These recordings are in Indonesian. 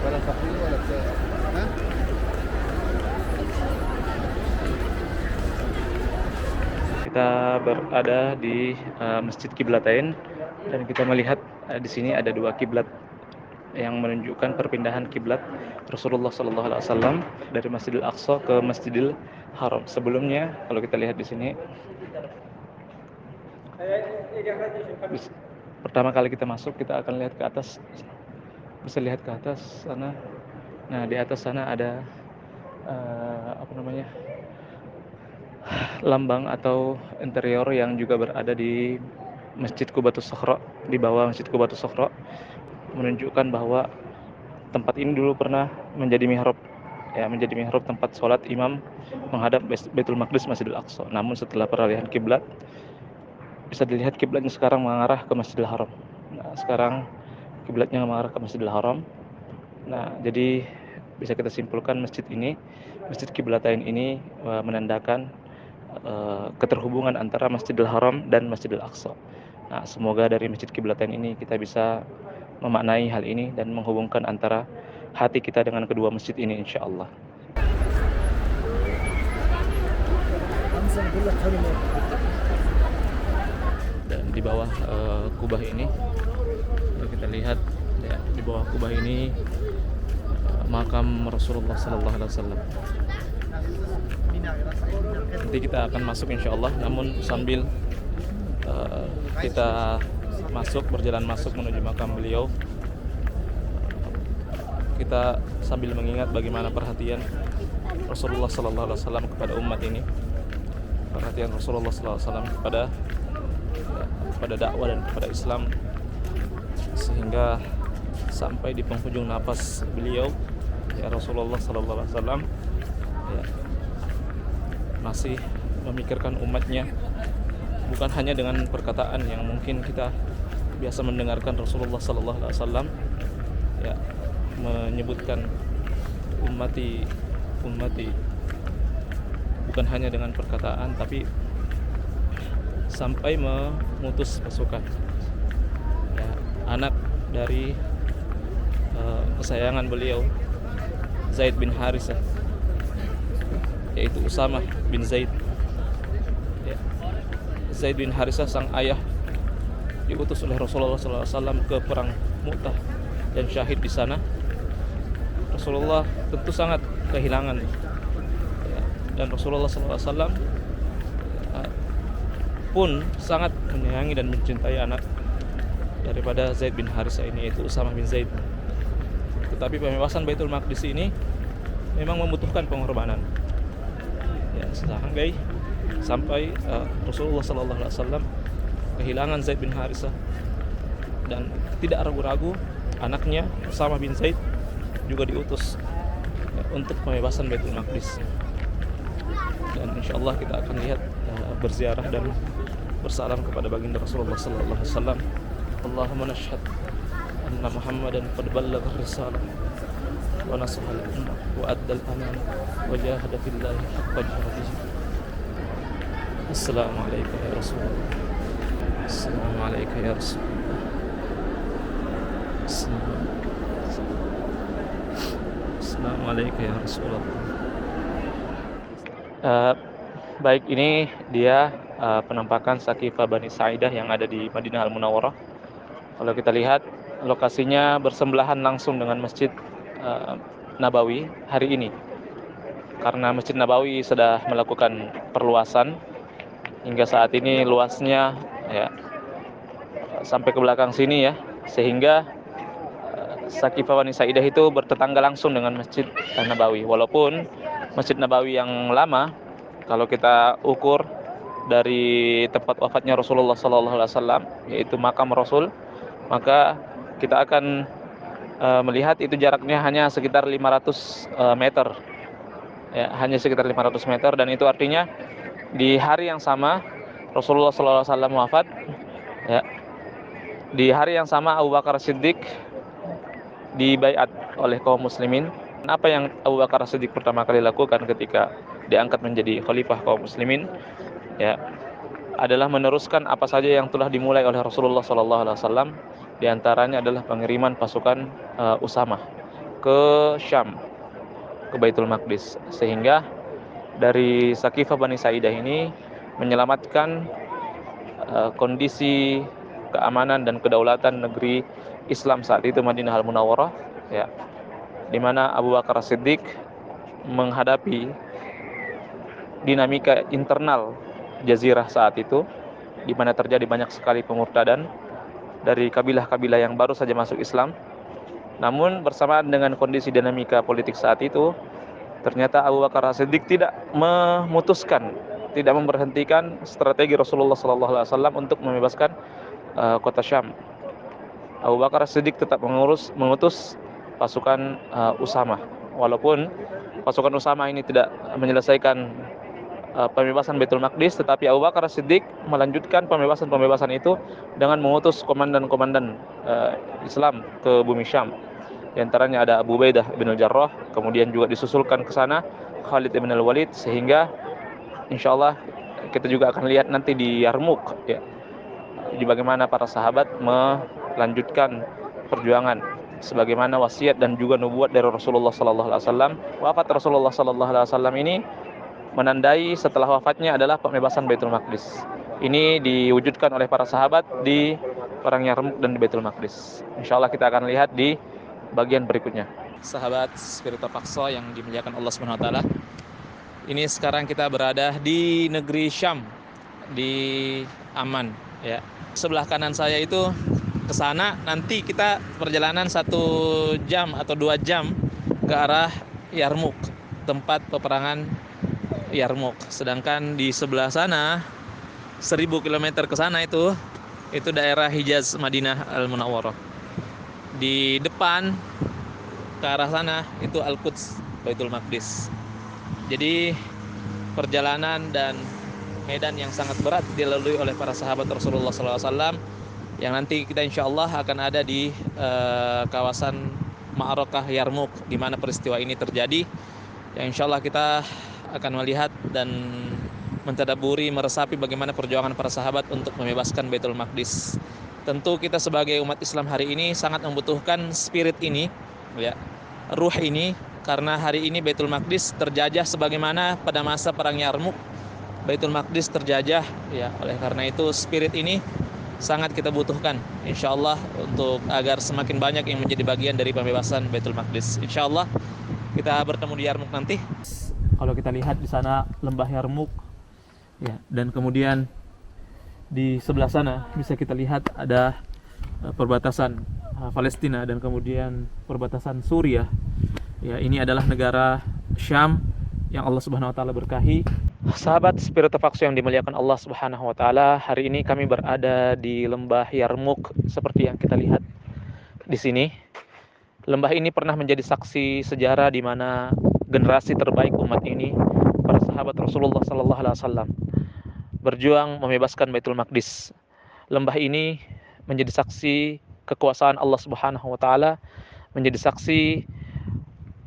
ولا فقير ولا بتاع. ها؟ Kita berada di Masjid Kiblatain dan kita melihat di sini ada dua kiblat yang menunjukkan perpindahan kiblat Rasulullah Sallallahu Alaihi Wasallam dari Masjidil Aqsa ke Masjidil Haram. Sebelumnya, kalau kita lihat di sini, pertama kali kita masuk, kita akan lihat ke atas, bisa lihat ke atas sana. Nah, di atas sana ada apa namanya, lambang atau interior yang juga berada di Masjid Qubatus Sukhra, di bawah Masjid Qubatus Sukhra, menunjukkan bahwa tempat ini dulu pernah menjadi mihrab, ya, menjadi mihrab tempat sholat imam menghadap Baitul Maqdis, Masjidil Aqsa. Namun setelah peralihan kiblat, bisa dilihat kiblatnya sekarang mengarah ke Masjidil Haram. Nah, sekarang kiblatnya mengarah ke Masjidil Haram. Nah, jadi bisa kita simpulkan masjid ini, Masjid Kiblatain ini menandakan keterhubungan antara Masjidil Haram dan Masjidil Aqsa. Nah, semoga dari Masjid Kiblatain ini kita bisa memaknai hal ini dan menghubungkan antara hati kita dengan kedua masjid ini, insya Allah. Dan di bawah kubah ini, kita lihat ya, di bawah kubah ini makam Rasulullah Sallallahu Alaihi Wasallam. Nanti kita akan masuk insya Allah, namun sambil kita berjalan masuk menuju makam beliau, kita sambil mengingat bagaimana perhatian Rasulullah Sallallahu Alaihi Wasallam kepada umat ini, perhatian Rasulullah Sallallahu Alaihi Wasallam kepada dakwah dan kepada Islam, sehingga sampai di penghujung napas beliau, ya, Rasulullah Sallallahu Alaihi Wasallam ya, masih memikirkan umatnya, bukan hanya dengan perkataan yang mungkin kita biasa mendengarkan Rasulullah Sallallahu Alaihi Wasallam ya, menyebutkan ummati, bukan hanya dengan perkataan, tapi sampai memutus pasukan ya, anak dari kesayangan beliau, Zaid bin Harithah, yaitu Usamah bin Zaid ya. Zaid bin Harithah, sang ayah, diutus oleh Rasulullah SAW ke perang Mu'tah dan syahid di sana. Rasulullah tentu sangat kehilangan ya, dan Rasulullah SAW pun sangat menyayangi dan mencintai anak daripada Zaid bin Harithah ini, yaitu Usamah bin Zaid. Tetapi pembebasan Baitul Maqdis ini memang membutuhkan pengorbanan ya, sampai Rasulullah SAW kehilangan Zaid bin Harithah, dan tidak ragu-ragu anaknya Usamah bin Zaid juga diutus ya, untuk pembebasan Baitul Maqdis. Dan insyaallah kita akan lihat berziarah dan bersalam kepada baginda Rasulullah sallallahu alaihi wasallam. Allahumma nashhad anna Muhammadan qad ballagha ar-risalah wa nasaha al-ummah wa adda al-amanah wa jahada fillahi haqqa jihadihi. Assalamu alayka ya Rasulullah. Assalamu alayka ya Rasulullah. Assalamu alayka ya Rasulullah. Baik, ini dia penampakan Saqifah Bani Sa'idah yang ada di Madinah Al-Munawwarah. Kalau kita lihat, lokasinya bersebelahan langsung dengan Masjid Nabawi hari ini. Karena Masjid Nabawi sudah melakukan perluasan, hingga saat ini luasnya ya sampai ke belakang sini ya, sehingga Saqifah Bani Sa'idah itu bertetangga langsung dengan Masjid Nabawi. Walaupun Masjid Nabawi yang lama, kalau kita ukur dari tempat wafatnya Rasulullah SAW, yaitu makam Rasul, maka kita akan melihat itu jaraknya hanya sekitar 500 meter ya, hanya sekitar 500 meter. Dan itu artinya di hari yang sama Rasulullah SAW wafat ya, di hari yang sama Abu Bakar Siddiq dibaiat oleh kaum muslimin. Apa yang Abu Bakar Siddiq pertama kali lakukan ketika diangkat menjadi khalifah kaum muslimin ya, adalah meneruskan apa saja yang telah dimulai oleh Rasulullah SAW. Di antaranya adalah pengiriman pasukan Usamah ke Syam, ke Baitul Maqdis, sehingga dari Saqifah Bani Sa'idah ini menyelamatkan kondisi keamanan dan kedaulatan negeri Islam saat itu Madinah Al-Munawwarah, ya, di mana Abu Bakar As-Siddiq menghadapi dinamika internal jazirah saat itu, di mana terjadi banyak sekali pemurtadan dari kabilah-kabilah yang baru saja masuk Islam. Namun bersamaan dengan kondisi dinamika politik saat itu, ternyata Abu Bakar As-Siddiq tidak memutuskan, tidak memberhentikan strategi Rasulullah SAW untuk membebaskan kota Syam. Abu Bakar As-Siddiq tetap mengutus pasukan Usamah, walaupun pasukan Usamah ini tidak menyelesaikan pembebasan Baitul Maqdis, tetapi Abu Bakar As-Siddiq melanjutkan pembebasan itu dengan mengutus komandan-komandan Islam ke bumi Syam. Di antaranya ada Abu Ubaidah bin Al-Jarrah, kemudian juga disusulkan ke sana Khalid bin Al-Walid, sehingga insyaallah kita juga akan lihat nanti di Yarmuk, ya, di bagaimana para sahabat melanjutkan perjuangan sebagaimana wasiat dan juga nubuat dari Rasulullah sallallahu alaihi wasallam. Wafat Rasulullah sallallahu alaihi wasallam ini menandai setelah wafatnya adalah pembebasan Baitul Maqdis. Ini diwujudkan oleh para sahabat di perang Yarmuk dan di Baitul Maqdis. Insyaallah kita akan lihat di bagian berikutnya. Sahabat Spiritual Aqsa yang dimuliakan Allah Subhanahu wa taala. Ini sekarang kita berada di negeri Syam, di Aman, ya. Sebelah kanan saya itu ke sana, nanti kita perjalanan 1 jam atau 2 jam ke arah Yarmuk, tempat peperangan Yarmuk. Sedangkan di sebelah sana 1000 km ke sana itu daerah Hijaz Madinah Al-Munawwarah. Di depan ke arah sana itu Al-Quds, Baitul Maqdis. Jadi perjalanan dan medan yang sangat berat dilalui oleh para sahabat Rasulullah SAW, yang nanti kita insya Allah akan ada di kawasan Ma'arakah Yarmuk, di mana peristiwa ini terjadi. Yang insya Allah kita akan melihat dan mentadaburi, meresapi bagaimana perjuangan para sahabat untuk membebaskan Baitul Maqdis. Tentu kita sebagai umat Islam hari ini sangat membutuhkan spirit ini, ya, ruh ini, karena hari ini Baitul Maqdis terjajah sebagaimana pada masa perang Yarmuk Baitul Maqdis terjajah, ya. Oleh karena itu spirit ini sangat kita butuhkan, insya Allah, untuk agar semakin banyak yang menjadi bagian dari pembebasan Baitul Maqdis. Insya Allah kita bertemu di Yarmuk nanti. Kalau kita lihat di sana lembah Yarmuk, ya, dan kemudian di sebelah sana bisa kita lihat ada perbatasan Palestina dan kemudian perbatasan Suriah. Ya, ini adalah negara Syam yang Allah Subhanahu wa taala berkahi. Sahabat Spiritual Aqsa yang dimuliakan Allah Subhanahu wa taala, hari ini kami berada di lembah Yarmuk seperti yang kita lihat di sini. Lembah ini pernah menjadi saksi sejarah di mana generasi terbaik umat ini, para sahabat Rasulullah sallallahu alaihi wasallam, berjuang membebaskan Baitul Maqdis. Lembah ini menjadi saksi kekuasaan Allah Subhanahu wa taala, menjadi saksi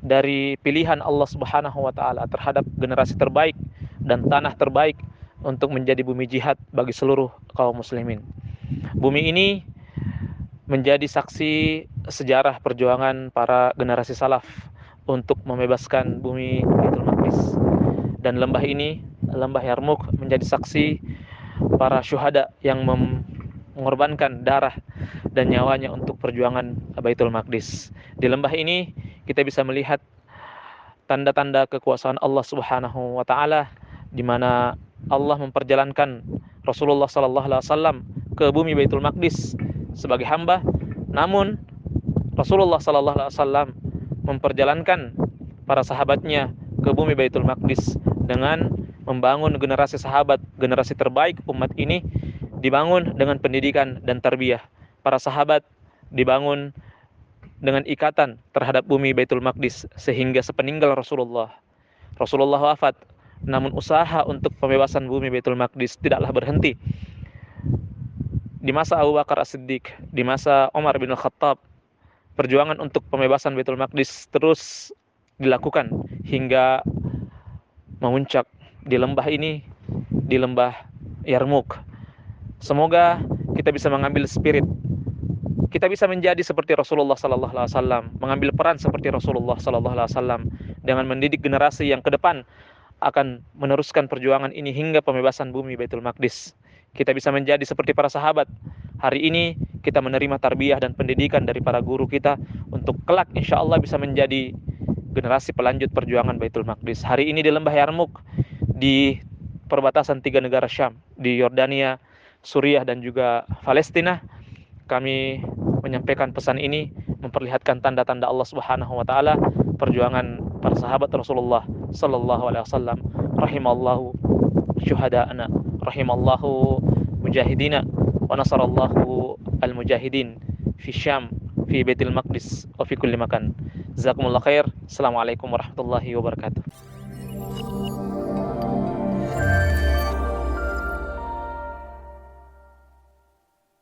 dari pilihan Allah Subhanahu wa taala terhadap generasi terbaik dan tanah terbaik untuk menjadi bumi jihad bagi seluruh kaum muslimin. Bumi ini menjadi saksi sejarah perjuangan para generasi salaf untuk membebaskan bumi Baitul Maqdis. Dan lembah ini, lembah Yarmuk, menjadi saksi para syuhada yang mengorbankan darah dan nyawanya untuk perjuangan Baitul Maqdis. Di lembah ini kita bisa melihat tanda-tanda kekuasaan Allah Subhanahu wa taala, di mana Allah memperjalankan Rasulullah sallallahu alaihi wasallam ke bumi Baitul Maqdis sebagai hamba, namun Rasulullah sallallahu alaihi wasallam memperjalankan para sahabatnya ke bumi Baitul Maqdis dengan membangun generasi sahabat, generasi terbaik umat ini dibangun dengan pendidikan dan tarbiyah. Para sahabat dibangun dengan ikatan terhadap bumi Baitul Maqdis, sehingga sepeninggal Rasulullah wafat, namun usaha untuk pembebasan bumi Baitul Maqdis tidaklah berhenti. Di masa Abu Bakar As-Siddiq, di masa Umar bin Al-Khattab, perjuangan untuk pembebasan Baitul Maqdis terus dilakukan hingga memuncak di lembah ini, di lembah Yarmuk. Semoga kita bisa mengambil spirit, kita bisa menjadi seperti Rasulullah sallallahu alaihi wasallam, mengambil peran seperti Rasulullah sallallahu alaihi wasallam dengan mendidik generasi yang ke depan akan meneruskan perjuangan ini hingga pembebasan bumi Baitul Maqdis. Kita bisa menjadi seperti para sahabat. Hari ini kita menerima tarbiyah dan pendidikan dari para guru kita untuk kelak insya Allah bisa menjadi generasi pelanjut perjuangan Baitul Maqdis. Hari ini di Lembah Yarmuk, di perbatasan 3 negara Syam, di Yordania, Suriah dan juga Palestina, kami menyampaikan pesan ini, memperlihatkan tanda-tanda Allah Subhanahu wa taala, perjuangan para sahabat Rasulullah sallallahu alaihi wasallam. Rahimallahu syuhada'ana, rahimallahu mujahidina, wa nasarallahu al-mujahidin fi Syam, fi Baitul Maqdis, wa fi kulli makan. Jazakumullah khair. Assalamualaikum warahmatullahi wabarakatuh.